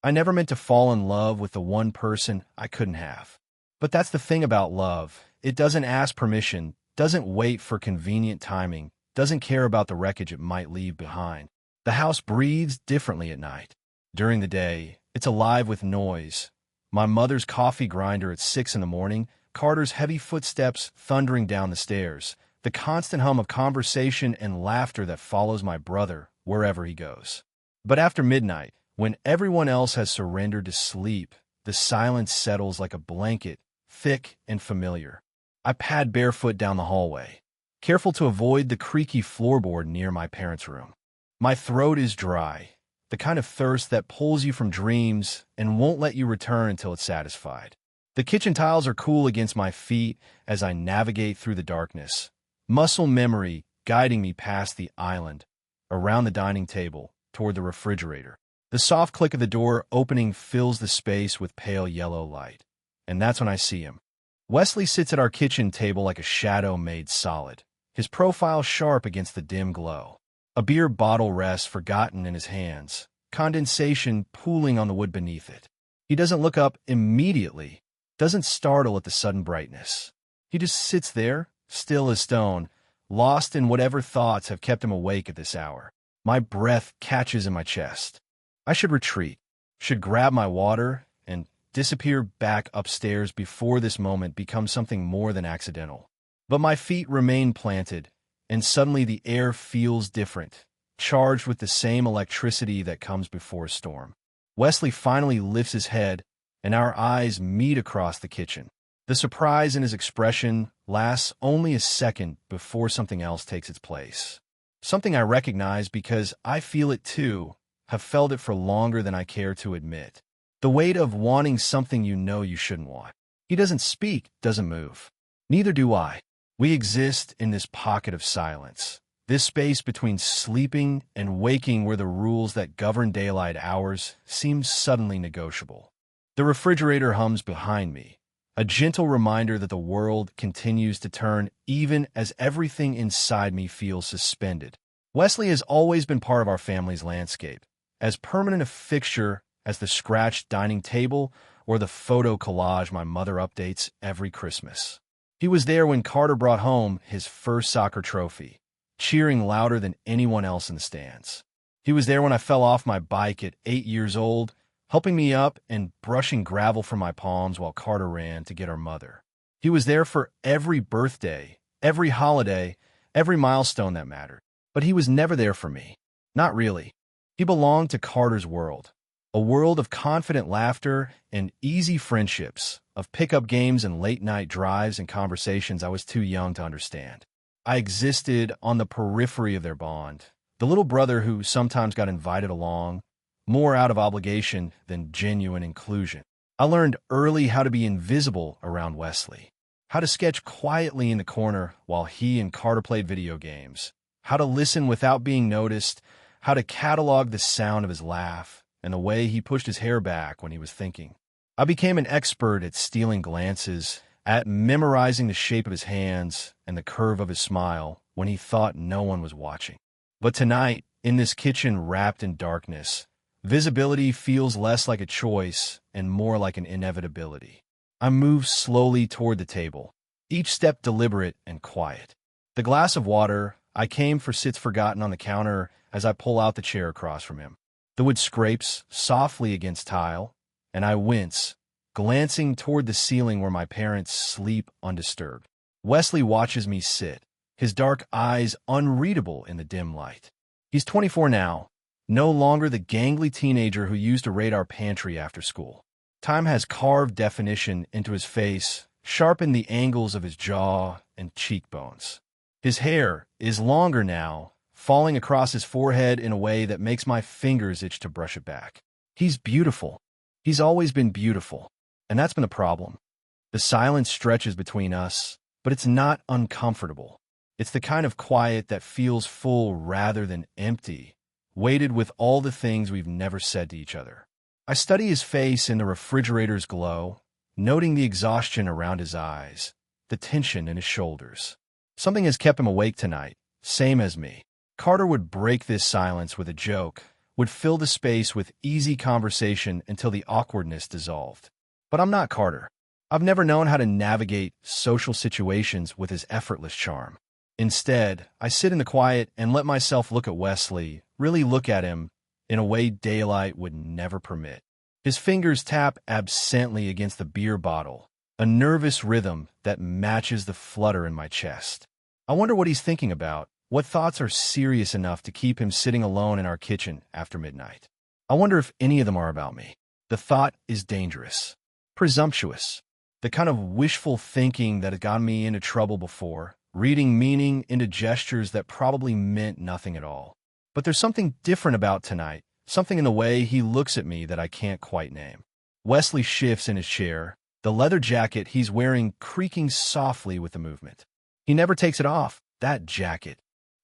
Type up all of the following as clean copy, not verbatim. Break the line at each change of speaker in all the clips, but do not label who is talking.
I never meant to fall in love with the one person I couldn't have. But that's the thing about love. It doesn't ask permission, doesn't wait for convenient timing, doesn't care about the wreckage it might leave behind. The house breathes differently at night. During the day, it's alive with noise. My mother's coffee grinder at 6 in the morning, Carter's heavy footsteps thundering down the stairs, the constant hum of conversation and laughter that follows my brother wherever he goes. But after midnight, when everyone else has surrendered to sleep, the silence settles like a blanket, thick and familiar. I pad barefoot down the hallway, careful to avoid the creaky floorboard near my parents' room. My throat is dry, the kind of thirst that pulls you from dreams and won't let you return until it's satisfied. The kitchen tiles are cool against my feet as I navigate through the darkness, muscle memory guiding me past the island, around the dining table, toward the refrigerator. The soft click of the door opening fills the space with pale yellow light. And that's when I see him. Wesley sits at our kitchen table like a shadow made solid, his profile sharp against the dim glow. A beer bottle rests forgotten in his hands, condensation pooling on the wood beneath it. He doesn't look up immediately, doesn't startle at the sudden brightness. He just sits there, still as stone, lost in whatever thoughts have kept him awake at this hour. My breath catches in my chest. I should retreat, should grab my water, and disappear back upstairs before this moment becomes something more than accidental. But my feet remain planted, and suddenly the air feels different, charged with the same electricity that comes before a storm. Wesley finally lifts his head, and our eyes meet across the kitchen. The surprise in his expression lasts only a second before something else takes its place. Something I recognize because I feel it too, have felt it for longer than I care to admit. The weight of wanting something you know you shouldn't want. He doesn't speak, doesn't move. Neither do I. We exist in this pocket of silence, this space between sleeping and waking where the rules that govern daylight hours seem suddenly negotiable. The refrigerator hums behind me, a gentle reminder that the world continues to turn even as everything inside me feels suspended. Wesley has always been part of our family's landscape, as permanent a fixture as the scratched dining table or the photo collage my mother updates every Christmas. He was there when Carter brought home his first soccer trophy, cheering louder than anyone else in the stands. He was there when I fell off my bike at 8 years old, helping me up and brushing gravel from my palms while Carter ran to get our mother. He was there for every birthday, every holiday, every milestone that mattered. But he was never there for me. Not really. He belonged to Carter's world, a world of confident laughter and easy friendships, of pickup games and late-night drives and conversations I was too young to understand. I existed on the periphery of their bond, the little brother who sometimes got invited along, more out of obligation than genuine inclusion. I learned early how to be invisible around Wesley, how to sketch quietly in the corner while he and Carter played video games, how to listen without being noticed, how to catalog the sound of his laugh and the way he pushed his hair back when he was thinking. I became an expert at stealing glances, at memorizing the shape of his hands and the curve of his smile when he thought no one was watching. But tonight, in this kitchen wrapped in darkness, visibility feels less like a choice and more like an inevitability. I move slowly toward the table, each step deliberate and quiet. The glass of water I came for sits forgotten on the counter as I pull out the chair across from him. The wood scrapes softly against tile, and I wince, glancing toward the ceiling where my parents sleep undisturbed. Wesley watches me sit, his dark eyes unreadable in the dim light. He's 24 now, no longer the gangly teenager who used to raid our pantry after school. Time has carved definition into his face, sharpened the angles of his jaw and cheekbones. His hair is longer now, falling across his forehead in a way that makes my fingers itch to brush it back. He's beautiful. He's always been beautiful. And that's been the problem. The silence stretches between us, but it's not uncomfortable. It's the kind of quiet that feels full rather than empty, weighted with all the things we've never said to each other. I study his face in the refrigerator's glow, noting the exhaustion around his eyes, the tension in his shoulders. Something has kept him awake tonight, same as me. Carter would break this silence with a joke, would fill the space with easy conversation until the awkwardness dissolved. But I'm not Carter. I've never known how to navigate social situations with his effortless charm. Instead, I sit in the quiet and let myself look at Wesley, really look at him in a way daylight would never permit. His fingers tap absently against the beer bottle, a nervous rhythm that matches the flutter in my chest. I wonder what he's thinking about, what thoughts are serious enough to keep him sitting alone in our kitchen after midnight. I wonder if any of them are about me. The thought is dangerous, presumptuous, the kind of wishful thinking that has gotten me into trouble before, reading meaning into gestures that probably meant nothing at all. But there's something different about tonight, something in the way he looks at me that I can't quite name. Wesley shifts in his chair, the leather jacket he's wearing creaking softly with the movement. He never takes it off, that jacket.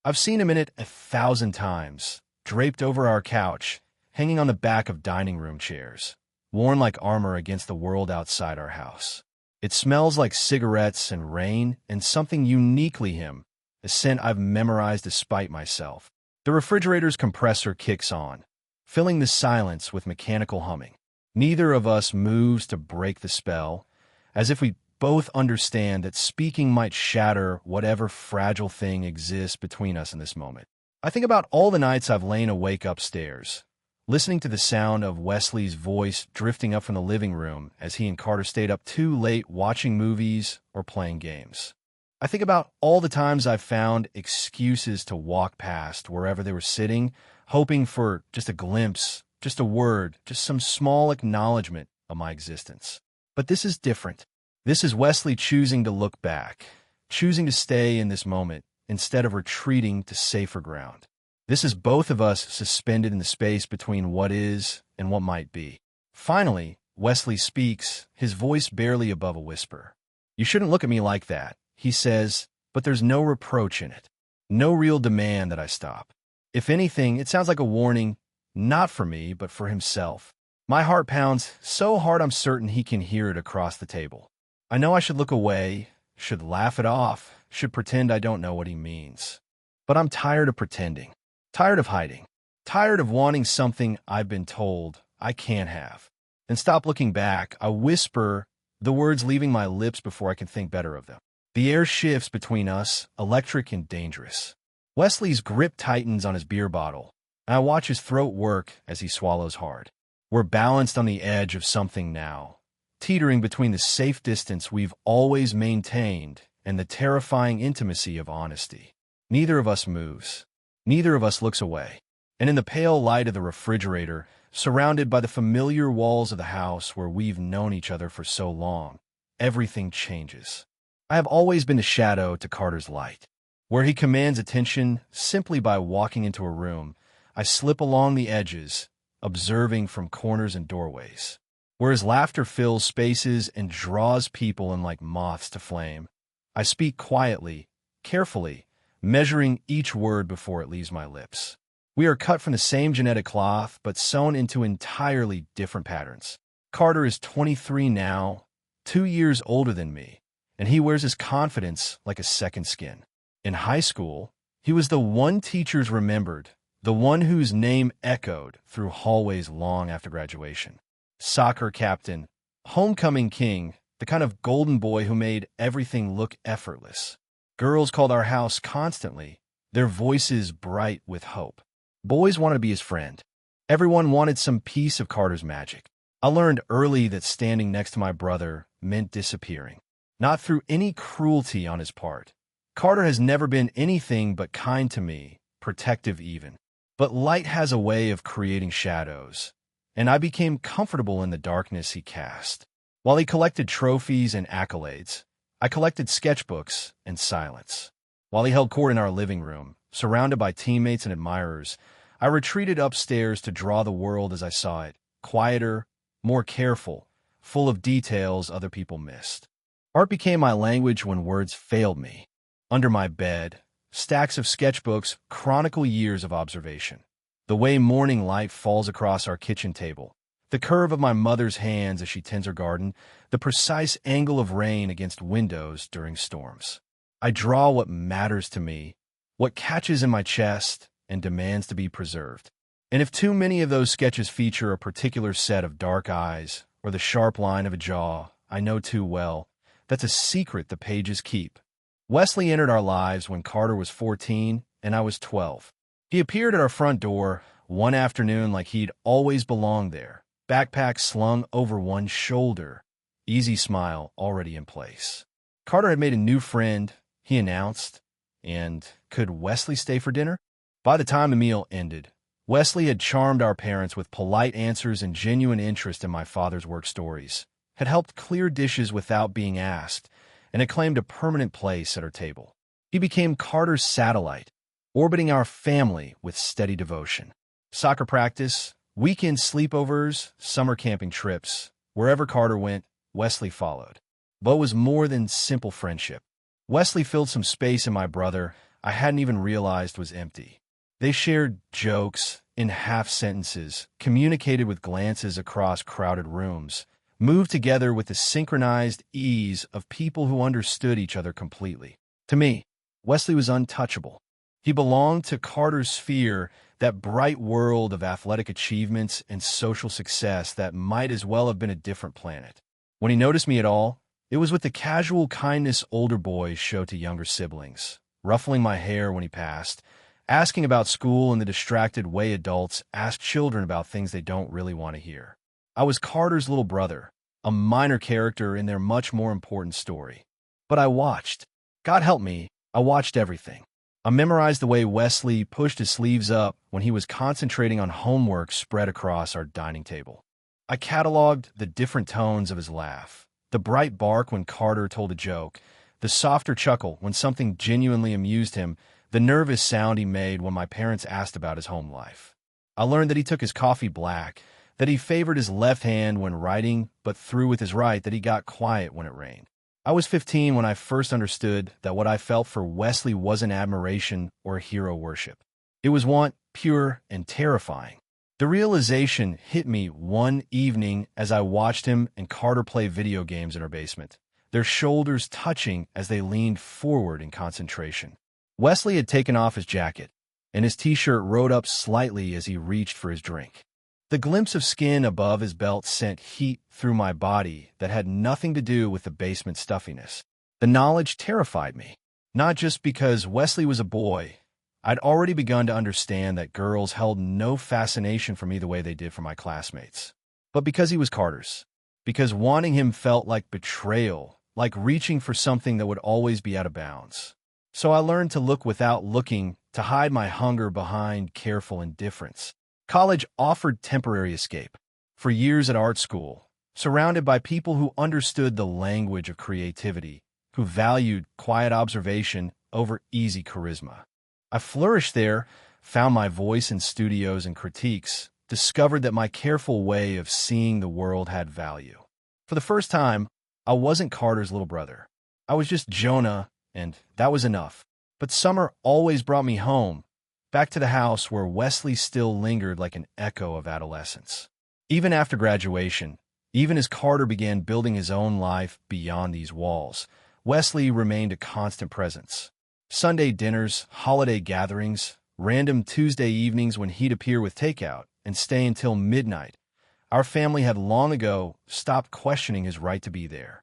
I've seen him in it 1,000 times, draped over our couch, hanging on the back of dining room chairs, worn like armor against the world outside our house. It smells like cigarettes and rain and something uniquely him, a scent I've memorized despite myself. The refrigerator's compressor kicks on, filling the silence with mechanical humming. Neither of us moves to break the spell, as if we both understand that speaking might shatter whatever fragile thing exists between us in this moment. I think about all the nights I've lain awake upstairs, listening to the sound of Wesley's voice drifting up from the living room as he and Carter stayed up too late watching movies or playing games. I think about all the times I've found excuses to walk past wherever they were sitting, hoping for just a glimpse, just a word, just some small acknowledgement of my existence. But this is different. This is Wesley choosing to look back, choosing to stay in this moment instead of retreating to safer ground. This is both of us suspended in the space between what is and what might be. Finally, Wesley speaks, his voice barely above a whisper. "You shouldn't look at me like that," he says, but there's no reproach in it. No real demand that I stop. If anything, it sounds like a warning, not for me, but for himself. My heart pounds so hard I'm certain he can hear it across the table. I know I should look away, should laugh it off, should pretend I don't know what he means. But I'm tired of pretending, tired of hiding, tired of wanting something I've been told I can't have. And stop looking back. I whisper, the words leaving my lips before I can think better of them. The air shifts between us, electric and dangerous. Wesley's grip tightens on his beer bottle, and I watch his throat work as he swallows hard. We're balanced on the edge of something now, teetering between the safe distance we've always maintained and the terrifying intimacy of honesty. Neither of us moves. Neither of us looks away. And in the pale light of the refrigerator, surrounded by the familiar walls of the house where we've known each other for so long, everything changes. I have always been the shadow to Carter's light. Where he commands attention simply by walking into a room, I slip along the edges, observing from corners and doorways. Where his laughter fills spaces and draws people in like moths to flame, I speak quietly, carefully, measuring each word before it leaves my lips. We are cut from the same genetic cloth, but sewn into entirely different patterns. Carter is 23 now, 2 years older than me, and he wears his confidence like a second skin. In high school, he was the one teachers remembered, the one whose name echoed through hallways long after graduation. Soccer captain, homecoming king, the kind of golden boy who made everything look effortless. Girls called our house constantly, their voices bright with hope. Boys wanted to be his friend. Everyone wanted some piece of Carter's magic. I learned early that standing next to my brother meant disappearing, not through any cruelty on his part. Carter has never been anything but kind to me, protective even. But light has a way of creating shadows, and I became comfortable in the darkness he cast. While he collected trophies and accolades, I collected sketchbooks and silence. While he held court in our living room, surrounded by teammates and admirers, I retreated upstairs to draw the world as I saw it, quieter, more careful, full of details other people missed. Art became my language when words failed me. Under my bed, stacks of sketchbooks chronicle years of observation. The way morning light falls across our kitchen table, the curve of my mother's hands as she tends her garden, the precise angle of rain against windows during storms. I draw what matters to me, what catches in my chest and demands to be preserved. And if too many of those sketches feature a particular set of dark eyes or the sharp line of a jaw, I know too well that's a secret the pages keep. Wesley entered our lives when Carter was 14 and I was 12. He appeared at our front door one afternoon like he'd always belonged there, backpack slung over one shoulder, easy smile already in place. Carter had made a new friend, he announced, and could Wesley stay for dinner? By the time the meal ended, Wesley had charmed our parents with polite answers and genuine interest in my father's work stories, had helped clear dishes without being asked, and had claimed a permanent place at our table. He became Carter's satellite, orbiting our family with steady devotion. Soccer practice, weekend sleepovers, summer camping trips, wherever Carter went, Wesley followed. But it was more than simple friendship. Wesley filled some space in my brother I hadn't even realized was empty. They shared jokes in half sentences, communicated with glances across crowded rooms, moved together with the synchronized ease of people who understood each other completely. To me, Wesley was untouchable. He belonged to Carter's sphere, that bright world of athletic achievements and social success that might as well have been a different planet. When he noticed me at all, it was with the casual kindness older boys show to younger siblings, ruffling my hair when he passed, asking about school in the distracted way adults ask children about things they don't really want to hear. I was Carter's little brother, a minor character in their much more important story. But I watched. God help me, I watched everything. I memorized the way Wesley pushed his sleeves up when he was concentrating on homework spread across our dining table. I cataloged the different tones of his laugh, the bright bark when Carter told a joke, the softer chuckle when something genuinely amused him, the nervous sound he made when my parents asked about his home life. I learned that he took his coffee black, that he favored his left hand when writing but threw with his right, that he got quiet when it rained. I was 15 when I first understood that what I felt for Wesley wasn't admiration or hero worship. It was want, pure and terrifying. The realization hit me one evening as I watched him and Carter play video games in our basement, their shoulders touching as they leaned forward in concentration. Wesley had taken off his jacket, and his t-shirt rode up slightly as he reached for his drink. The glimpse of skin above his belt sent heat through my body that had nothing to do with the basement stuffiness. The knowledge terrified me, not just because Wesley was a boy. I'd already begun to understand that girls held no fascination for me the way they did for my classmates. But because he was Carter's, because wanting him felt like betrayal, like reaching for something that would always be out of bounds. So I learned to look without looking, to hide my hunger behind careful indifference. College offered temporary escape. For years at art school, surrounded by people who understood the language of creativity, who valued quiet observation over easy charisma. I flourished there, found my voice in studios and critiques, discovered that my careful way of seeing the world had value. For the first time, I wasn't Carter's little brother. I was just Jonah, and that was enough. But summer always brought me home, back to the house where Wesley still lingered like an echo of adolescence. Even after graduation, even as Carter began building his own life beyond these walls, Wesley remained a constant presence. Sunday dinners, holiday gatherings, random Tuesday evenings when he'd appear with takeout and stay until midnight. Our family had long ago stopped questioning his right to be there.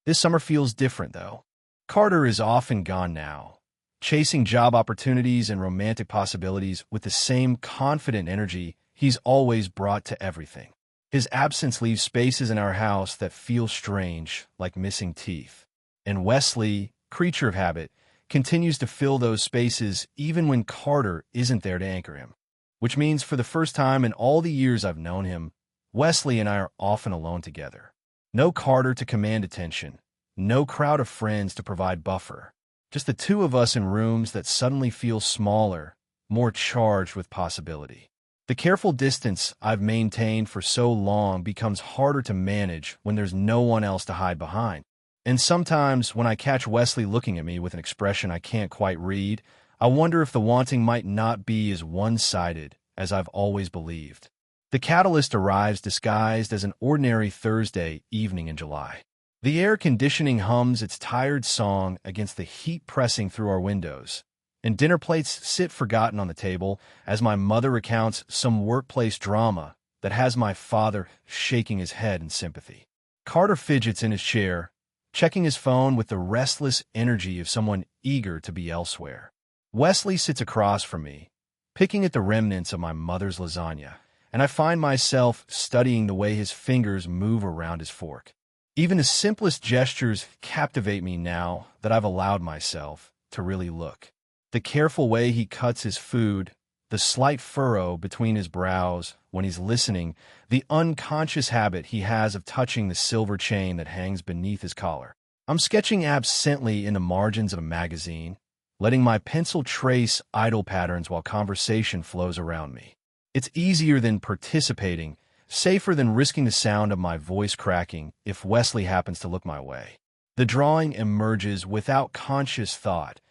This summer feels different, though. Carter is often gone now, chasing job opportunities and romantic possibilities with the same confident energy he's always brought to everything. His absence leaves spaces in our house that feel strange, like missing teeth. And Wesley, creature of habit, continues to fill those spaces even when Carter isn't there to anchor him. Which means for the first time in all the years I've known him, Wesley and I are often alone together. No Carter to command attention, no crowd of friends to provide buffer. Just the two of us in rooms that suddenly feel smaller, more charged with possibility. The careful distance I've maintained for so long becomes harder to manage when there's no one else to hide behind. And sometimes when I catch Wesley looking at me with an expression I can't quite read, I wonder if the wanting might not be as one-sided as I've always believed. The catalyst arrives disguised as an ordinary Thursday evening in July. The air conditioning hums its tired song against the heat pressing through our windows, and dinner plates sit forgotten on the table as my mother recounts some workplace drama that has my father shaking his head in sympathy. Carter fidgets in his chair, checking his phone with the restless energy of someone eager to be elsewhere. Wesley sits across from me, picking at the remnants of my mother's lasagna, and I find myself studying the way his fingers move around his fork. Even the simplest gestures captivate me now that I've allowed myself to really look. The careful way he cuts his food, the slight furrow between his brows when he's listening, the unconscious habit he has of touching the silver chain that hangs beneath his collar. I'm sketching absently in the margins of a magazine, letting my pencil trace idle patterns while conversation flows around me. It's easier than participating, safer than risking the sound of my voice cracking if Wesley happens to look my way. The drawing emerges without conscious thought,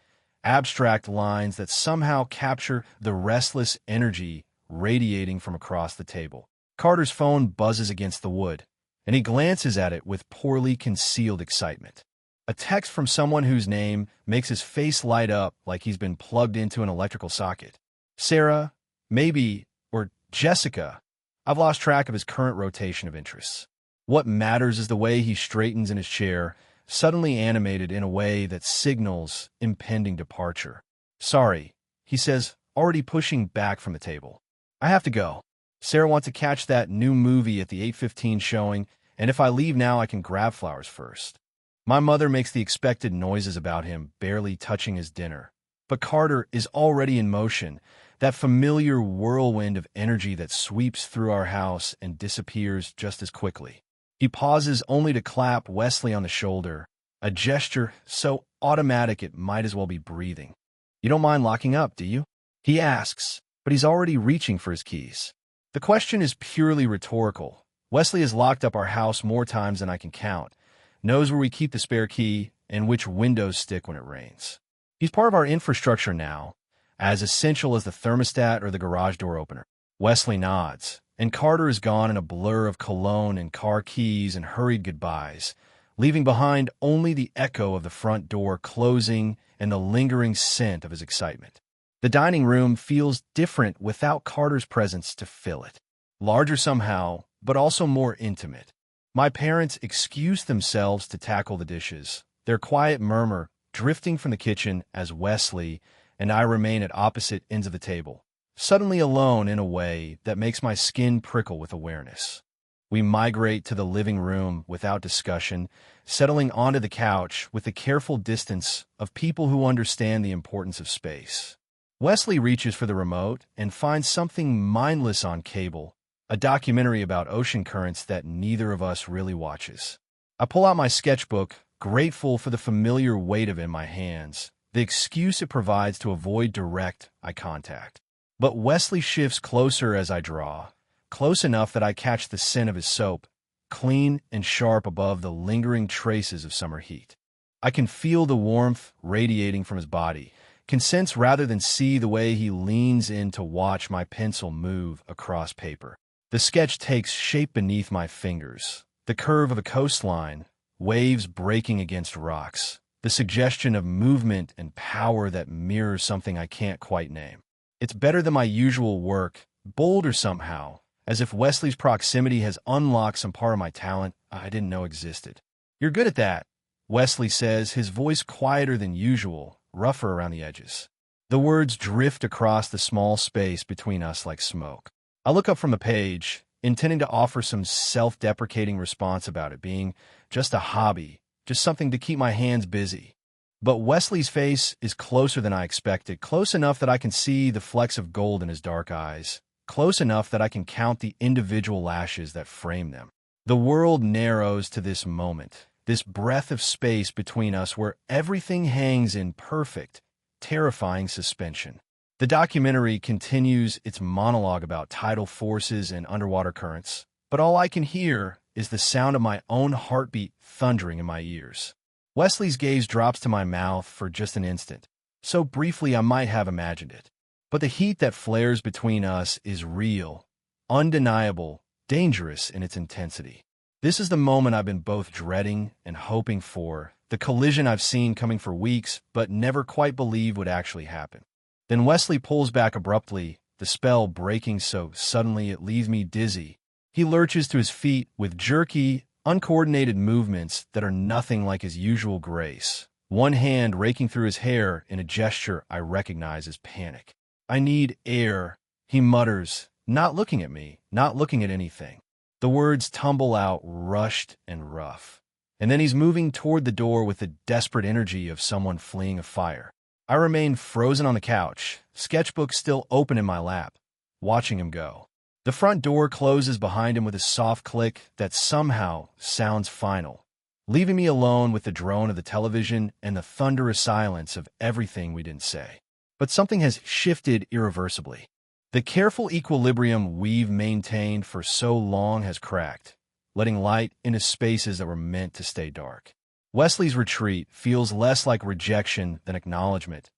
abstract lines that somehow capture the restless energy radiating from across the table. Carter's phone buzzes against the wood, and he glances at it with poorly concealed excitement. A text from someone whose name makes his face light up like he's been plugged into an electrical socket. Sarah, maybe, or Jessica. I've lost track of his current rotation of interests. What matters is the way he straightens in his chair, suddenly animated in a way that signals impending departure. Sorry, he says, already pushing back from the table. I have to go. Sarah wants to catch that new movie at the 8:15 showing, and if I leave now, I can grab flowers first. My mother makes the expected noises about him, barely touching his dinner. But Carter is already in motion, that familiar whirlwind of energy that sweeps through our house and disappears just as quickly. He pauses only to clap Wesley on the shoulder, a gesture so automatic it might as well be breathing. You don't mind locking up, do you? He asks, but he's already reaching for his keys. The question is purely rhetorical. Wesley has locked up our house more times than I can count, knows where we keep the spare key and which windows stick when it rains. He's part of our infrastructure now, as essential as the thermostat or the garage door opener. Wesley nods, and Carter is gone in a blur of cologne and car keys and hurried goodbyes, leaving behind only the echo of the front door closing and the lingering scent of his excitement. The dining room feels different without Carter's presence to fill it. Larger somehow, but also more intimate. My parents excuse themselves to tackle the dishes, their quiet murmur drifting from the kitchen as Wesley and I remain at opposite ends of the table, suddenly alone in a way that makes my skin prickle with awareness. We migrate to the living room without discussion, settling onto the couch with the careful distance of people who understand the importance of space. Wesley reaches for the remote and finds something mindless on cable, a documentary about ocean currents that neither of us really watches. I pull out my sketchbook, grateful for the familiar weight of it in my hands, the excuse it provides to avoid direct eye contact. But Wesley shifts closer as I draw, close enough that I catch the scent of his soap, clean and sharp above the lingering traces of summer heat. I can feel the warmth radiating from his body, can sense rather than see the way he leans in to watch my pencil move across paper. The sketch takes shape beneath my fingers, the curve of a coastline, waves breaking against rocks, the suggestion of movement and power that mirrors something I can't quite name. It's better than my usual work, bolder somehow, as if Wesley's proximity has unlocked some part of my talent I didn't know existed. You're good at that, Wesley says, his voice quieter than usual, rougher around the edges. The words drift across the small space between us like smoke. I look up from the page, intending to offer some self-deprecating response about it being just a hobby, just something to keep my hands busy. But Wesley's face is closer than I expected, close enough that I can see the flecks of gold in his dark eyes, close enough that I can count the individual lashes that frame them. The world narrows to this moment, this breath of space between us where everything hangs in perfect, terrifying suspension. The documentary continues its monologue about tidal forces and underwater currents, but all I can hear is the sound of my own heartbeat thundering in my ears. Wesley's gaze drops to my mouth for just an instant, so briefly I might have imagined it. But the heat that flares between us is real, undeniable, dangerous in its intensity. This is the moment I've been both dreading and hoping for, the collision I've seen coming for weeks but never quite believed would actually happen. Then Wesley pulls back abruptly, the spell breaking so suddenly it leaves me dizzy. He lurches to his feet with jerky, uncoordinated movements that are nothing like his usual grace, one hand raking through his hair in a gesture I recognize as panic. "I need air," he mutters, not looking at me, not looking at anything. The words tumble out rushed and rough. And then he's moving toward the door with the desperate energy of someone fleeing a fire. I remain frozen on the couch, sketchbook still open in my lap, watching him go. The front door closes behind him with a soft click that somehow sounds final, leaving me alone with the drone of the television and the thunderous silence of everything we didn't say. But something has shifted irreversibly. The careful equilibrium we've maintained for so long has cracked, letting light into spaces that were meant to stay dark. Wesley's retreat feels less like rejection than acknowledgement,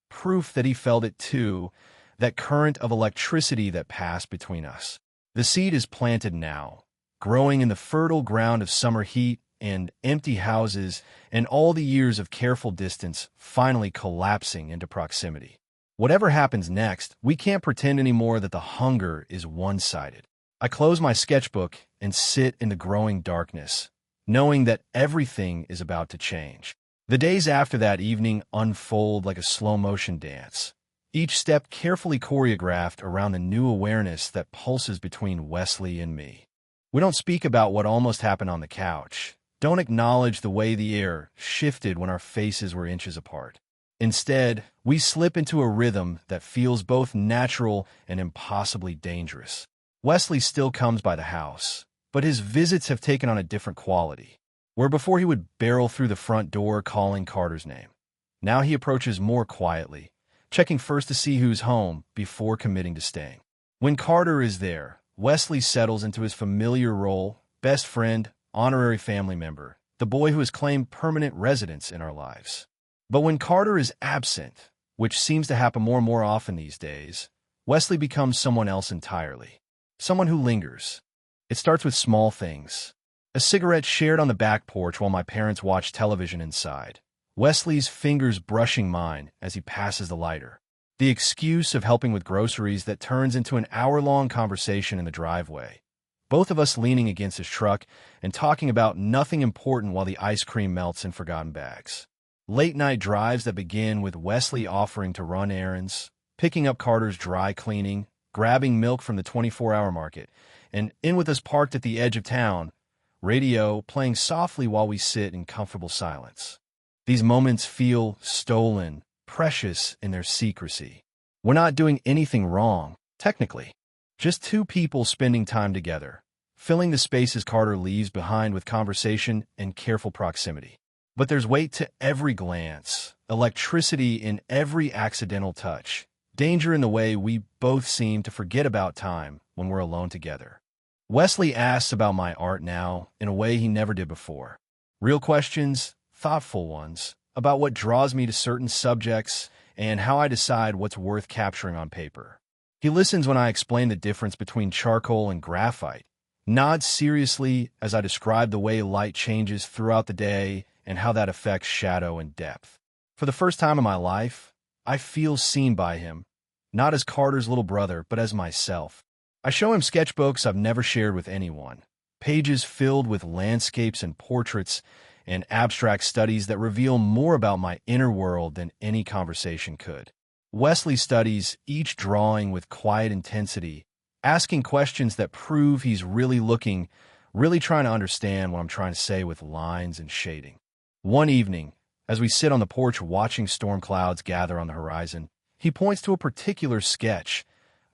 proof that he felt it too, that current of electricity that passed between us. The seed is planted now, growing in the fertile ground of summer heat and empty houses and all the years of careful distance finally collapsing into proximity. Whatever happens next, we can't pretend anymore that the hunger is one-sided. I close my sketchbook and sit in the growing darkness, knowing that everything is about to change. The days after that evening unfold like a slow-motion dance, each step carefully choreographed around the new awareness that pulses between Wesley and me. We don't speak about what almost happened on the couch, don't acknowledge the way the air shifted when our faces were inches apart. Instead, we slip into a rhythm that feels both natural and impossibly dangerous. Wesley still comes by the house, but his visits have taken on a different quality. Where before he would barrel through the front door calling Carter's name, now he approaches more quietly, checking first to see who's home before committing to staying. When Carter is there, Wesley settles into his familiar role, best friend, honorary family member, the boy who has claimed permanent residence in our lives. But when Carter is absent, which seems to happen more and more often these days, Wesley becomes someone else entirely, someone who lingers. It starts with small things. A cigarette shared on the back porch while my parents watch television inside. Wesley's fingers brushing mine as he passes the lighter. The excuse of helping with groceries that turns into an hour-long conversation in the driveway. Both of us leaning against his truck and talking about nothing important while the ice cream melts in forgotten bags. Late-night drives that begin with Wesley offering to run errands, picking up Carter's dry cleaning, grabbing milk from the 24-hour market, and in with us parked at the edge of town, radio playing softly while we sit in comfortable silence. These moments feel stolen, precious in their secrecy. We're not doing anything wrong, technically. Just two people spending time together, filling the spaces Carter leaves behind with conversation and careful proximity. But there's weight to every glance, electricity in every accidental touch, danger in the way we both seem to forget about time when we're alone together. Wesley asks about my art now in a way he never did before. Real questions, thoughtful ones, about what draws me to certain subjects and how I decide what's worth capturing on paper. He listens when I explain the difference between charcoal and graphite, nods seriously as I describe the way light changes throughout the day and how that affects shadow and depth. For the first time in my life, I feel seen by him, not as Carter's little brother, but as myself. I show him sketchbooks I've never shared with anyone, pages filled with landscapes and portraits and abstract studies that reveal more about my inner world than any conversation could. Wesley studies each drawing with quiet intensity, asking questions that prove he's really looking, really trying to understand what I'm trying to say with lines and shading. One evening, as we sit on the porch watching storm clouds gather on the horizon, he points to a particular sketch,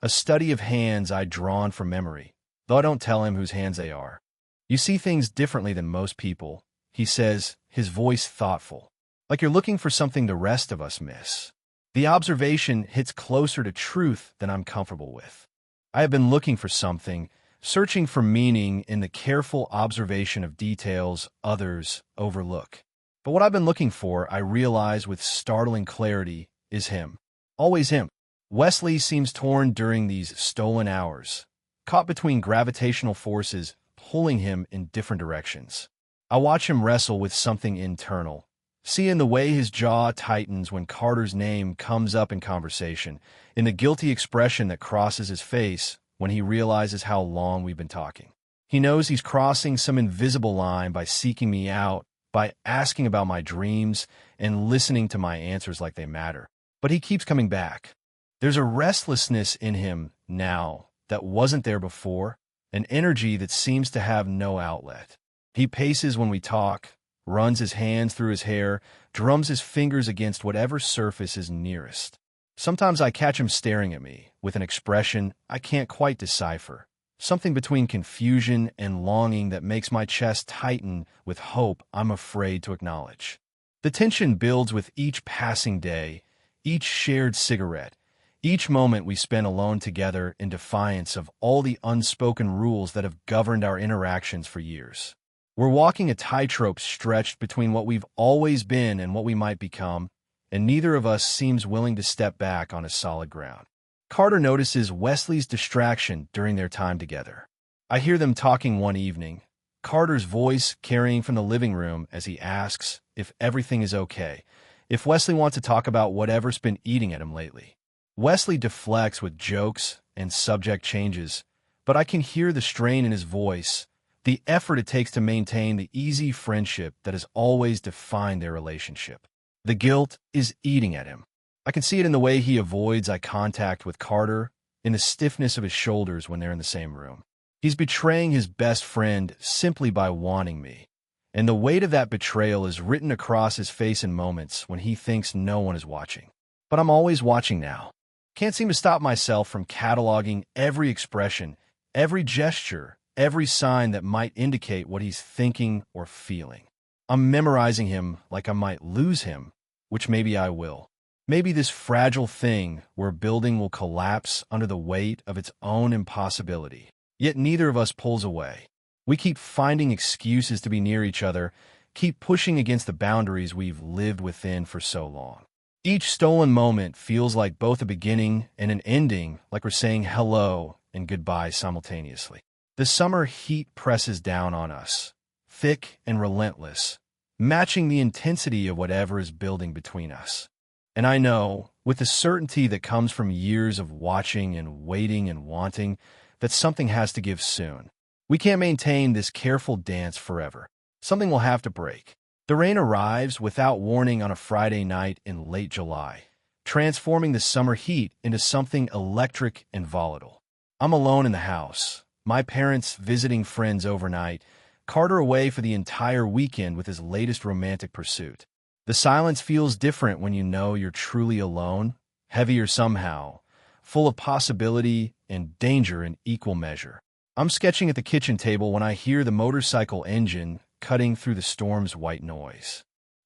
a study of hands I'd drawn from memory, though I don't tell him whose hands they are. "You see things differently than most people," he says, his voice thoughtful, like you're looking for something the rest of us miss. The observation hits closer to truth than I'm comfortable with. I have been looking for something, searching for meaning in the careful observation of details others overlook. But what I've been looking for, I realize with startling clarity, is him. Always him. Wesley seems torn during these stolen hours, caught between gravitational forces pulling him in different directions. I watch him wrestle with something internal, See in the way his jaw tightens when Carter's name comes up in conversation, in the guilty expression that crosses his face when he realizes how long we've been talking. He knows he's crossing some invisible line by seeking me out, by asking about my dreams and listening to my answers like they matter. But he keeps coming back. There's a restlessness in him now that wasn't there before, an energy that seems to have no outlet. He paces when we talk, runs his hands through his hair, drums his fingers against whatever surface is nearest. Sometimes I catch him staring at me with an expression I can't quite decipher, something between confusion and longing that makes my chest tighten with hope I'm afraid to acknowledge. The tension builds with each passing day, each shared cigarette, each moment we spend alone together in defiance of all the unspoken rules that have governed our interactions for years. We're walking a tightrope stretched between what we've always been and what we might become, and neither of us seems willing to step back on a solid ground. Carter notices Wesley's distraction during their time together. I hear them talking one evening, Carter's voice carrying from the living room as he asks if everything is okay, if Wesley wants to talk about whatever's been eating at him lately. Wesley deflects with jokes and subject changes, but I can hear the strain in his voice, the effort it takes to maintain the easy friendship that has always defined their relationship. The guilt is eating at him. I can see it in the way he avoids eye contact with Carter, in the stiffness of his shoulders when they're in the same room. He's betraying his best friend simply by wanting me, and the weight of that betrayal is written across his face in moments when he thinks no one is watching. But I'm always watching now. Can't seem to stop myself from cataloging every expression, every gesture, every sign that might indicate what he's thinking or feeling. I'm memorizing him like I might lose him, which maybe I will. Maybe this fragile thing we're building will collapse under the weight of its own impossibility. Yet neither of us pulls away. We keep finding excuses to be near each other, keep pushing against the boundaries we've lived within for so long. Each stolen moment feels like both a beginning and an ending, like we're saying hello and goodbye simultaneously. The summer heat presses down on us, thick and relentless, matching the intensity of whatever is building between us. And I know, with the certainty that comes from years of watching and waiting and wanting, that something has to give soon. We can't maintain this careful dance forever. Something will have to break. The rain arrives without warning on a Friday night in late July, transforming the summer heat into something electric and volatile. I'm alone in the house, my parents visiting friends overnight, Carter away for the entire weekend with his latest romantic pursuit. The silence feels different when you know you're truly alone, heavier somehow, full of possibility and danger in equal measure. I'm sketching at the kitchen table when I hear the motorcycle engine cutting through the storm's white noise.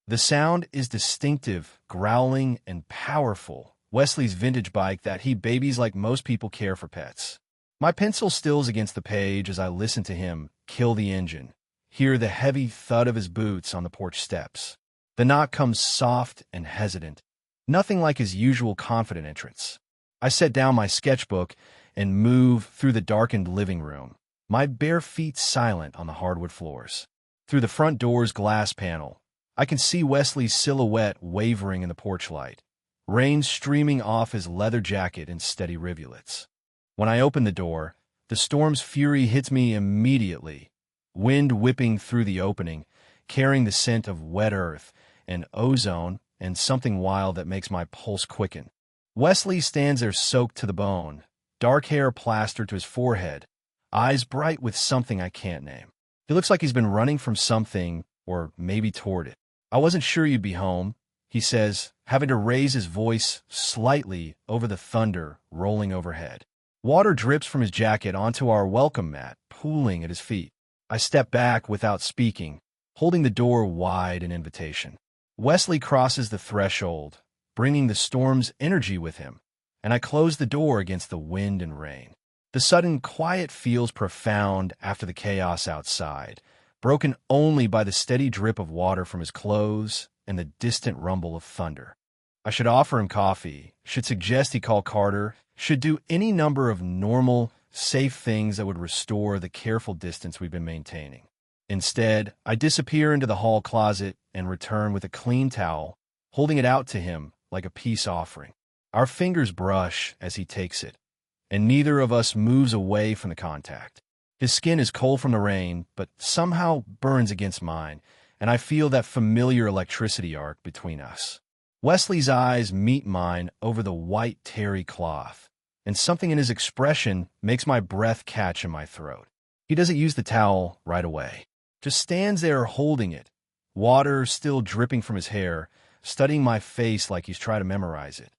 The sound is distinctive, growling, and powerful, Wesley's vintage bike that he babies like most people care for pets. My pencil stills against the page as I listen to him kill the engine, hear the heavy thud of his boots on the porch steps. The knock comes soft and hesitant, nothing like his usual confident entrance. I set down my sketchbook and move through the darkened living room, my bare feet silent on the hardwood floors. Through the front door's glass panel, I can see Wesley's silhouette wavering in the porch light, rain streaming off his leather jacket in steady rivulets. When I open the door, the storm's fury hits me immediately, wind whipping through the opening, carrying the scent of wet earth and ozone and something wild that makes my pulse quicken. Wesley stands there soaked to the bone, dark hair plastered to his forehead, eyes bright with something I can't name. He looks like he's been running from something, or maybe toward it. "I wasn't sure you'd be home," he says, having to raise his voice slightly over the thunder rolling overhead. Water drips from his jacket onto our welcome mat, pooling at his feet. I step back without speaking, holding the door wide in invitation. Wesley crosses the threshold, bringing the storm's energy with him, and I close the door against the wind and rain. The sudden quiet feels profound after the chaos outside, broken only by the steady drip of water from his clothes and the distant rumble of thunder. I should offer him coffee, should suggest he call Carter, should do any number of normal, safe things that would restore the careful distance we've been maintaining. Instead, I disappear into the hall closet, and return with a clean towel, holding it out to him like a peace offering. Our fingers brush as he takes it, and neither of us moves away from the contact. His skin is cold from the rain, but somehow burns against mine, and I feel that familiar electricity arc between us. Wesley's eyes meet mine over the white terry cloth, and something in his expression makes my breath catch in my throat. He doesn't use the towel right away, just stands there holding it, water still dripping from his hair, studying my face like he's trying to memorize it.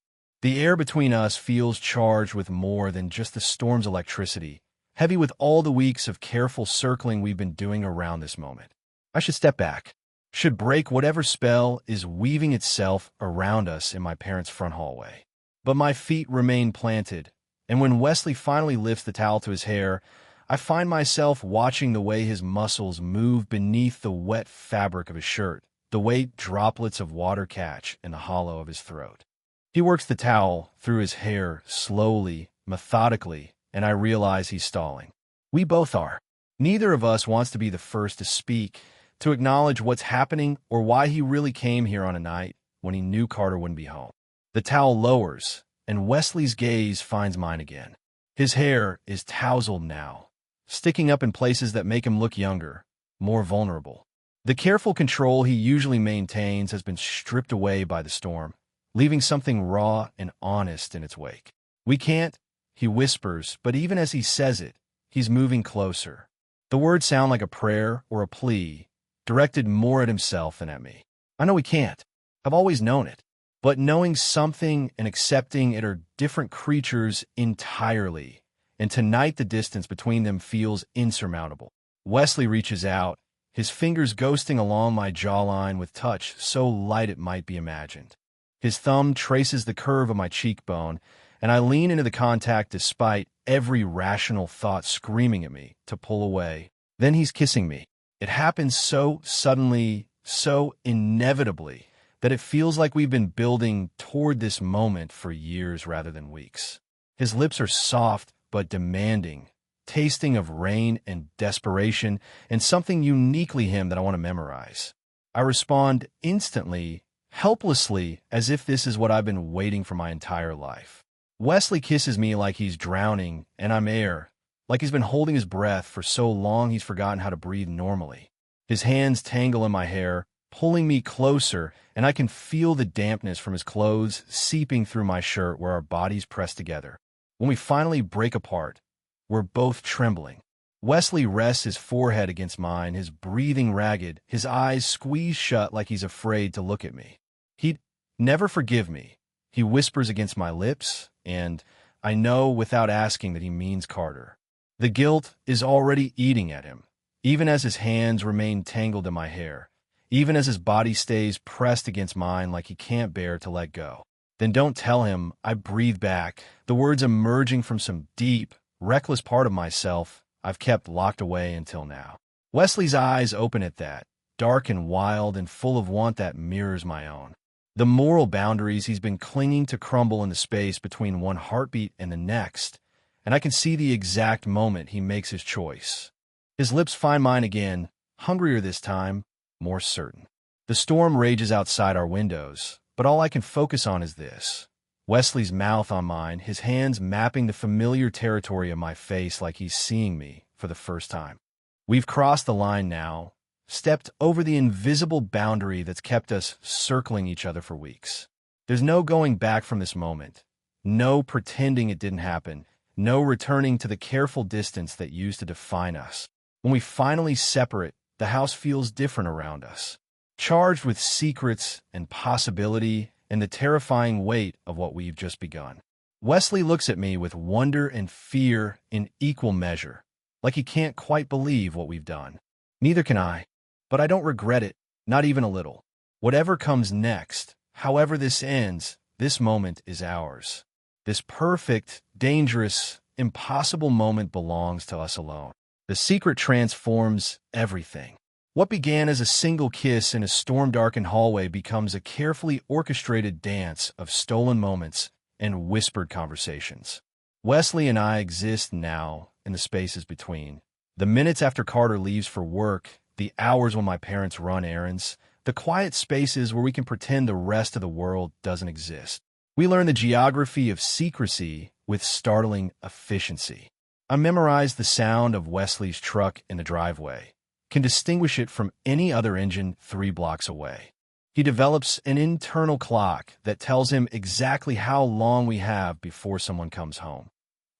The air between us feels charged with more than just the storm's electricity, heavy with all the weeks of careful circling we've been doing around this moment. I should step back, should break whatever spell is weaving itself around us in my parents' front hallway. But my feet remain planted, and when Wesley finally lifts the towel to his hair, I find myself watching the way his muscles move beneath the wet fabric of his shirt, the way droplets of water catch in the hollow of his throat. He works the towel through his hair slowly, methodically, and I realize he's stalling. We both are. Neither of us wants to be the first to speak, to acknowledge what's happening or why he really came here on a night when he knew Carter wouldn't be home. The towel lowers, and Wesley's gaze finds mine again. His hair is tousled now, sticking up in places that make him look younger, more vulnerable. The careful control he usually maintains has been stripped away by the storm, leaving something raw and honest in its wake. "We can't," he whispers, but even as he says it, he's moving closer. The words sound like a prayer or a plea, directed more at himself than at me. I know we can't. I've always known it. But knowing something and accepting it are different creatures entirely, and tonight the distance between them feels insurmountable. Wesley reaches out, his fingers ghosting along my jawline with touch so light it might be imagined. His thumb traces the curve of my cheekbone, and I lean into the contact despite every rational thought screaming at me to pull away. Then he's kissing me. It happens so suddenly, so inevitably, that it feels like we've been building toward this moment for years rather than weeks. His lips are soft but demanding, tasting of rain and desperation, and something uniquely him that I want to memorize. I respond instantly, helplessly, as if this is what I've been waiting for my entire life. Wesley kisses me like he's drowning, and I'm air, like he's been holding his breath for so long he's forgotten how to breathe normally. His hands tangle in my hair, pulling me closer, and I can feel the dampness from his clothes seeping through my shirt where our bodies press together. When we finally break apart, we're both trembling. Wesley rests his forehead against mine, his breathing ragged, his eyes squeezed shut like he's afraid to look at me. He'd never forgive me, he whispers against my lips, and I know without asking that he means Carter. The guilt is already eating at him, even as his hands remain tangled in my hair, even as his body stays pressed against mine like he can't bear to let go. "Then don't tell him," I breathe back, the words emerging from some deep, reckless part of myself I've kept locked away until now. Wesley's eyes open at that, dark and wild and full of want that mirrors my own. The moral boundaries he's been clinging to crumble in the space between one heartbeat and the next, and I can see the exact moment he makes his choice. His lips find mine again, hungrier this time, more certain. The storm rages outside our windows, but all I can focus on is this. Wesley's mouth on mine, his hands mapping the familiar territory of my face like he's seeing me for the first time. We've crossed the line now, stepped over the invisible boundary that's kept us circling each other for weeks. There's no going back from this moment, no pretending it didn't happen, no returning to the careful distance that used to define us. When we finally separate, the house feels different around us, charged with secrets and possibility and the terrifying weight of what we've just begun. Wesley looks at me with wonder and fear in equal measure, like he can't quite believe what we've done. Neither can I, but I don't regret it, not even a little. Whatever comes next, however this ends, this moment is ours. This perfect, dangerous, impossible moment belongs to us alone. The secret transforms everything. What began as a single kiss in a storm-darkened hallway becomes a carefully orchestrated dance of stolen moments and whispered conversations. Wesley and I exist now in the spaces between. The minutes after Carter leaves for work, the hours when my parents run errands, the quiet spaces where we can pretend the rest of the world doesn't exist. We learn the geography of secrecy with startling efficiency. I memorized the sound of Wesley's truck in the driveway, can distinguish it from any other engine 3 blocks away. He develops an internal clock that tells him exactly how long we have before someone comes home.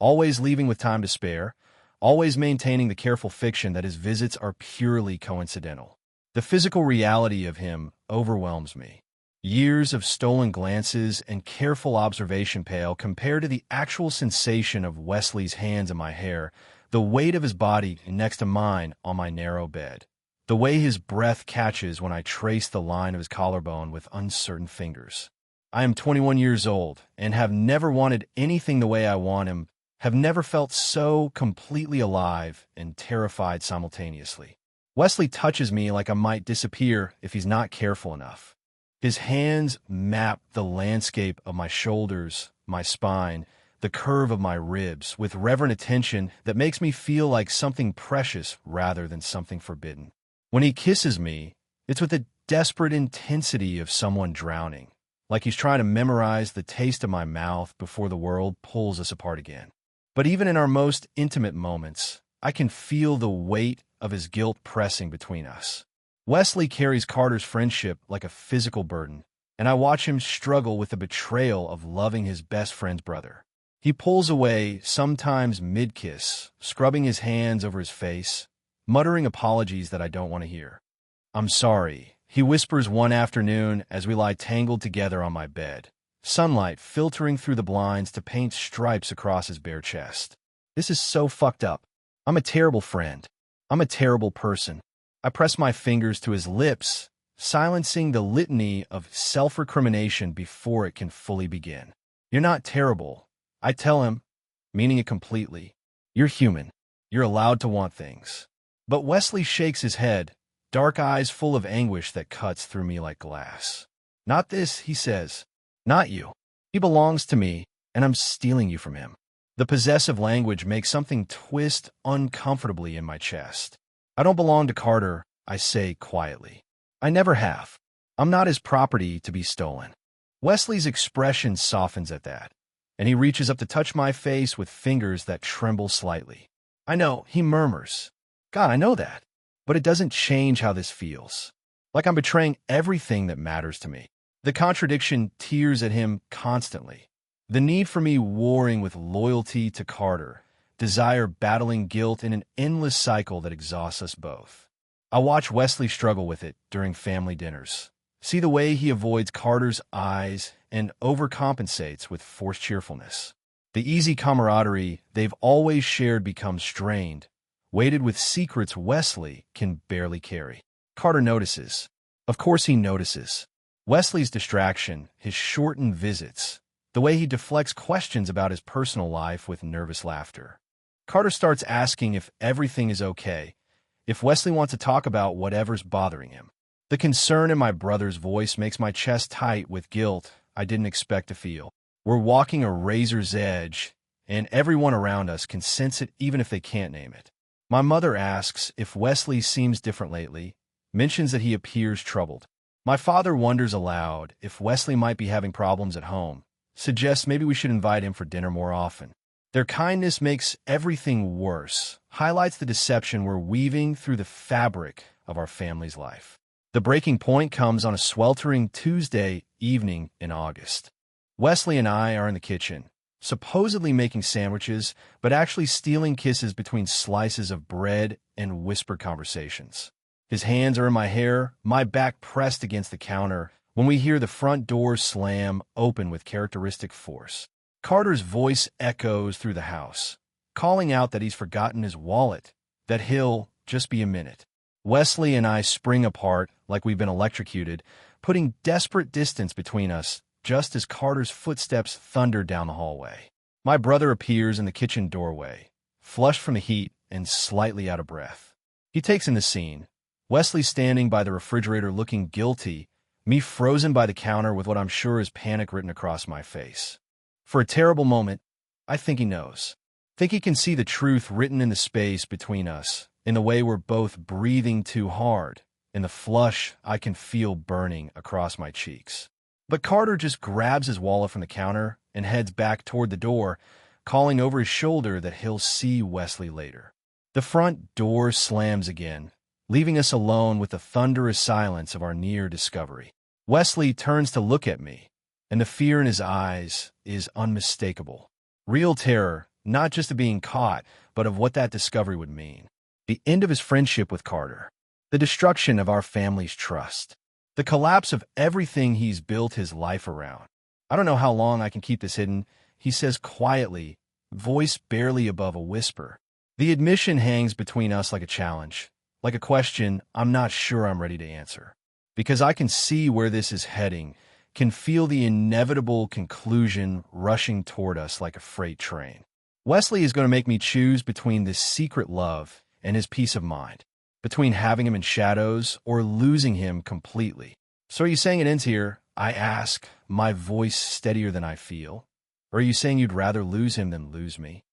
Always leaving with time to spare, always maintaining the careful fiction that his visits are purely coincidental. The physical reality of him overwhelms me. Years of stolen glances and careful observation pale compared to the actual sensation of Wesley's hands in my hair, the weight of his body next to mine on my narrow bed. The way his breath catches when I trace the line of his collarbone with uncertain fingers. I am 21 years old and have never wanted anything the way I want him, have never felt so completely alive and terrified simultaneously. Wesley touches me like I might disappear if he's not careful enough. His hands map the landscape of my shoulders, my spine, the curve of my ribs with reverent attention that makes me feel like something precious rather than something forbidden. When he kisses me, it's with the desperate intensity of someone drowning, like he's trying to memorize the taste of my mouth before the world pulls us apart again. But even in our most intimate moments, I can feel the weight of his guilt pressing between us. Wesley carries Carter's friendship like a physical burden, and I watch him struggle with the betrayal of loving his best friend's brother. He pulls away, sometimes mid-kiss, scrubbing his hands over his face, muttering apologies that I don't want to hear. "I'm sorry," he whispers one afternoon as we lie tangled together on my bed, sunlight filtering through the blinds to paint stripes across his bare chest. "This is so fucked up. I'm a terrible friend. I'm a terrible person." I press my fingers to his lips, silencing the litany of self-recrimination before it can fully begin. "You're not terrible," I tell him, meaning it completely. "You're human. You're allowed to want things." But Wesley shakes his head, dark eyes full of anguish that cuts through me like glass. "Not this," he says. "Not you. He belongs to me, and I'm stealing you from him." The possessive language makes something twist uncomfortably in my chest. "I don't belong to Carter," I say quietly. "I never have. I'm not his property to be stolen." Wesley's expression softens at that, and he reaches up to touch my face with fingers that tremble slightly. "I know," he murmurs. "God, I know that. But it doesn't change how this feels. Like I'm betraying everything that matters to me." The contradiction tears at him constantly. The need for me warring with loyalty to Carter, desire battling guilt in an endless cycle that exhausts us both. I watch Wesley struggle with it during family dinners. See the way he avoids Carter's eyes and overcompensates with forced cheerfulness. The easy camaraderie they've always shared becomes strained, weighted with secrets Wesley can barely carry. Carter notices. Of course he notices. Wesley's distraction, his shortened visits, the way he deflects questions about his personal life with nervous laughter. Carter starts asking if everything is okay, if Wesley wants to talk about whatever's bothering him. The concern in my brother's voice makes my chest tight with guilt I didn't expect to feel. We're walking a razor's edge, and everyone around us can sense it even if they can't name it. My mother asks if Wesley seems different lately, mentions that he appears troubled. My father wonders aloud if Wesley might be having problems at home, suggests maybe we should invite him for dinner more often. Their kindness makes everything worse, highlights the deception we're weaving through the fabric of our family's life. The breaking point comes on a sweltering Tuesday evening in August. Wesley and I are in the kitchen, supposedly making sandwiches, but actually stealing kisses between slices of bread and whispered conversations. His hands are in my hair, my back pressed against the counter, when we hear the front door slam open with characteristic force. Carter's voice echoes through the house, calling out that he's forgotten his wallet, that he'll just be a minute. Wesley and I spring apart like we've been electrocuted, putting desperate distance between us, just as Carter's footsteps thunder down the hallway. My brother appears in the kitchen doorway, flushed from the heat and slightly out of breath. He takes in the scene. Wesley standing by the refrigerator looking guilty, me frozen by the counter with what I'm sure is panic written across my face. For a terrible moment, I think he knows. Think he can see the truth written in the space between us, in the way we're both breathing too hard, In the flush, I can feel burning across my cheeks. But Carter just grabs his wallet from the counter and heads back toward the door, calling over his shoulder that he'll see Wesley later. The front door slams again, leaving us alone with the thunderous silence of our near discovery. Wesley turns to look at me, and the fear in his eyes is unmistakable. Real terror, not just of being caught, but of what that discovery would mean. The end of his friendship with Carter. The destruction of our family's trust. The collapse of everything he's built his life around. I don't know how long I can keep this hidden, he says quietly, voice barely above a whisper. The admission hangs between us like a challenge, like a question I'm not sure I'm ready to answer. Because I can see where this is heading, can feel the inevitable conclusion rushing toward us like a freight train. Wesley is going to make me choose between this secret love and his peace of mind, between having him in shadows or losing him completely. So are you saying it ends here? I ask, my voice steadier than I feel. Or are you saying you'd rather lose him than lose me?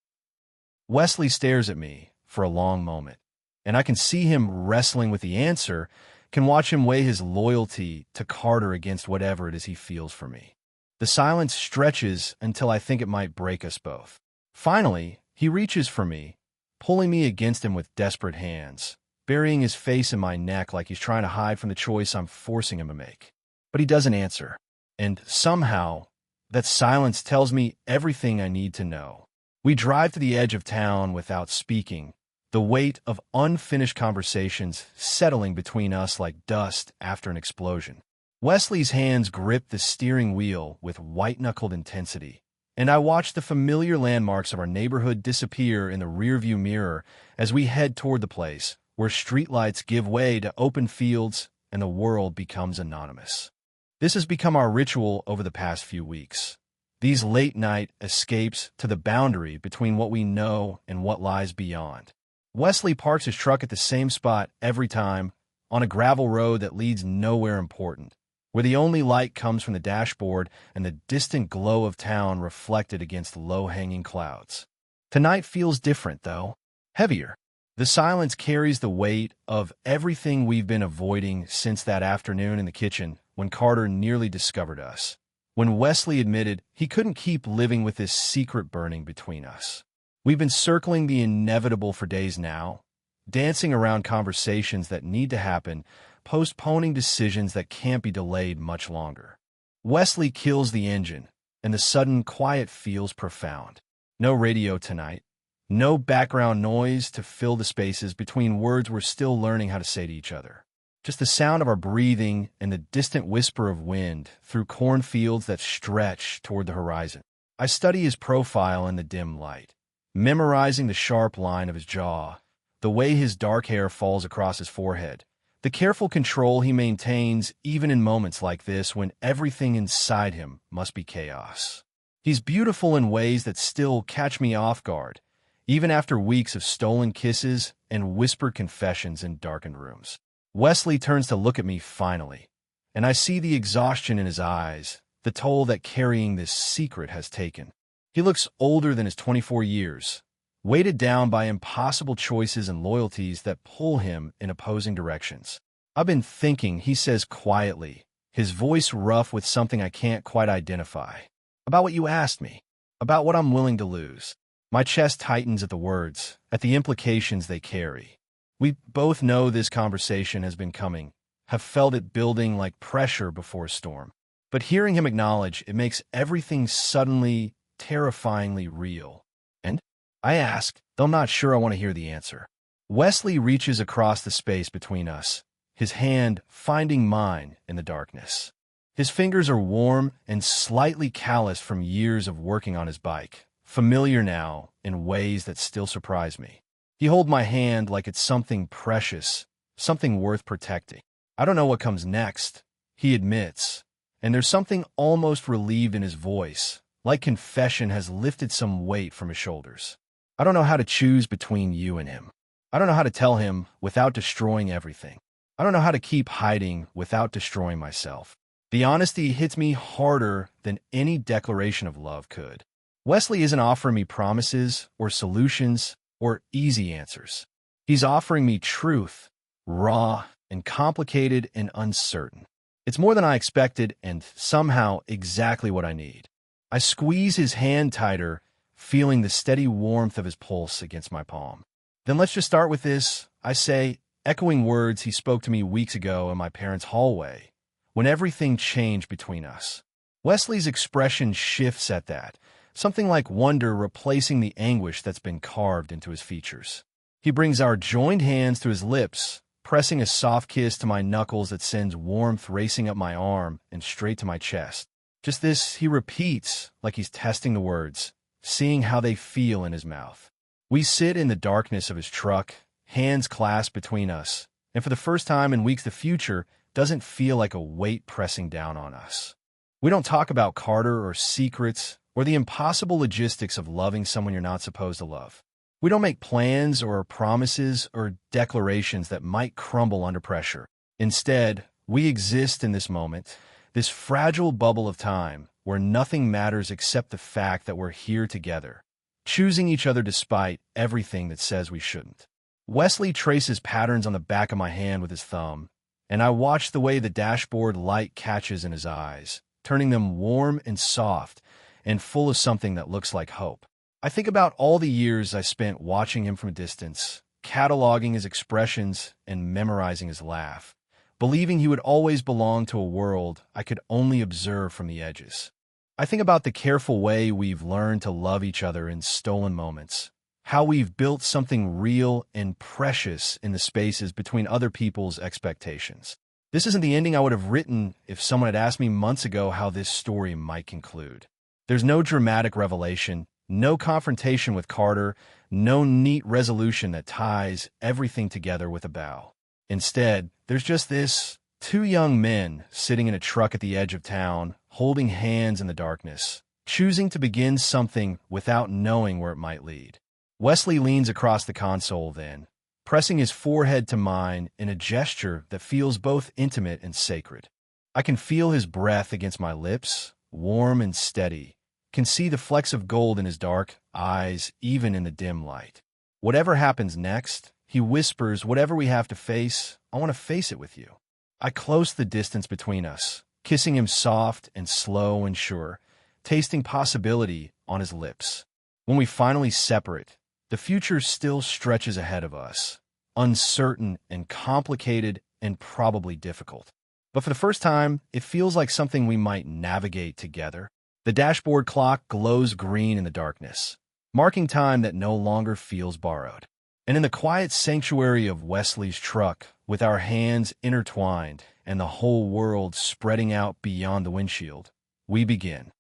Wesley stares at me for a long moment, and I can see him wrestling with the answer, can watch him weigh his loyalty to Carter against whatever it is he feels for me. The silence stretches until I think it might break us both. Finally, he reaches for me, pulling me against him with desperate hands, burying his face in my neck like he's trying to hide from the choice I'm forcing him to make. But he doesn't answer, and somehow, that silence tells me everything I need to know. We drive to the edge of town without speaking, the weight of unfinished conversations settling between us like dust after an explosion. Wesley's hands grip the steering wheel with white-knuckled intensity, and I watch the familiar landmarks of our neighborhood disappear in the rearview mirror as we head toward the place where streetlights give way to open fields and the world becomes anonymous. This has become our ritual over the past few weeks. These late-night escapes to the boundary between what we know and what lies beyond. Wesley parks his truck at the same spot every time, on a gravel road that leads nowhere important, where the only light comes from the dashboard and the distant glow of town reflected against low-hanging clouds. Tonight feels different, though. Heavier. The silence carries the weight of everything we've been avoiding since that afternoon in the kitchen when Carter nearly discovered us. When Wesley admitted he couldn't keep living with this secret burning between us. We've been circling the inevitable for days now, dancing around conversations that need to happen, postponing decisions that can't be delayed much longer. Wesley kills the engine, and the sudden quiet feels profound. No radio tonight. No background noise to fill the spaces between words we're still learning how to say to each other. Just the sound of our breathing and the distant whisper of wind through cornfields that stretch toward the horizon. I study his profile in the dim light, memorizing the sharp line of his jaw, the way his dark hair falls across his forehead, the careful control he maintains even in moments like this when everything inside him must be chaos. He's beautiful in ways that still catch me off guard, even after weeks of stolen kisses and whispered confessions in darkened rooms. Wesley turns to look at me finally, and I see the exhaustion in his eyes, the toll that carrying this secret has taken. He looks older than his 24 years, weighted down by impossible choices and loyalties that pull him in opposing directions. I've been thinking, he says quietly, his voice rough with something I can't quite identify. About what you asked me, about what I'm willing to lose. My chest tightens at the words, at the implications they carry. We both know this conversation has been coming, have felt it building like pressure before a storm. But hearing him acknowledge it makes everything suddenly, terrifyingly real. And? I ask, though not sure I want to hear the answer. Wesley reaches across the space between us, his hand finding mine in the darkness. His fingers are warm and slightly calloused from years of working on his bike, familiar now in ways that still surprise me. He holds my hand like it's something precious, something worth protecting. I don't know what comes next, he admits, and there's something almost relieved in his voice, like confession has lifted some weight from his shoulders. I don't know how to choose between you and him. I don't know how to tell him without destroying everything. I don't know how to keep hiding without destroying myself. The honesty hits me harder than any declaration of love could. Wesley isn't offering me promises or solutions or easy answers. He's offering me truth, raw, and complicated and uncertain. It's more than I expected and somehow exactly what I need. I squeeze his hand tighter, feeling the steady warmth of his pulse against my palm. Then let's just start with this, I say, echoing words he spoke to me weeks ago in my parents' hallway, when everything changed between us. Wesley's expression shifts at that, something like wonder replacing the anguish that's been carved into his features. He brings our joined hands to his lips, pressing a soft kiss to my knuckles that sends warmth racing up my arm and straight to my chest. Just this, he repeats, like he's testing the words, seeing how they feel in his mouth. We sit in the darkness of his truck, hands clasped between us, and for the first time in weeks the future doesn't feel like a weight pressing down on us. We don't talk about Carter or secrets or the impossible logistics of loving someone you're not supposed to love. We don't make plans or promises or declarations that might crumble under pressure. Instead, we exist in this moment, this fragile bubble of time where nothing matters except the fact that we're here together, choosing each other despite everything that says we shouldn't. Wesley traces patterns on the back of my hand with his thumb, and I watch the way the dashboard light catches in his eyes, turning them warm and soft and full of something that looks like hope. I think about all the years I spent watching him from a distance, cataloging his expressions and memorizing his laugh, believing he would always belong to a world I could only observe from the edges. I think about the careful way we've learned to love each other in stolen moments, how we've built something real and precious in the spaces between other people's expectations. This isn't the ending I would have written if someone had asked me months ago how this story might conclude. There's no dramatic revelation, no confrontation with Carter, no neat resolution that ties everything together with a bow. Instead, there's just this, two young men sitting in a truck at the edge of town, holding hands in the darkness, choosing to begin something without knowing where it might lead. Wesley leans across the console then, pressing his forehead to mine in a gesture that feels both intimate and sacred. I can feel his breath against my lips, warm and steady, can see the flecks of gold in his dark eyes even in the dim light. Whatever happens next, he whispers, whatever we have to face, I want to face it with you. I close the distance between us, kissing him soft and slow and sure, tasting possibility on his lips. When we finally separate, the future still stretches ahead of us, uncertain and complicated and probably difficult. But for the first time, it feels like something we might navigate together. The dashboard clock glows green in the darkness, marking time that no longer feels borrowed. And in the quiet sanctuary of Wesley's truck, with our hands intertwined and the whole world spreading out beyond the windshield, we begin.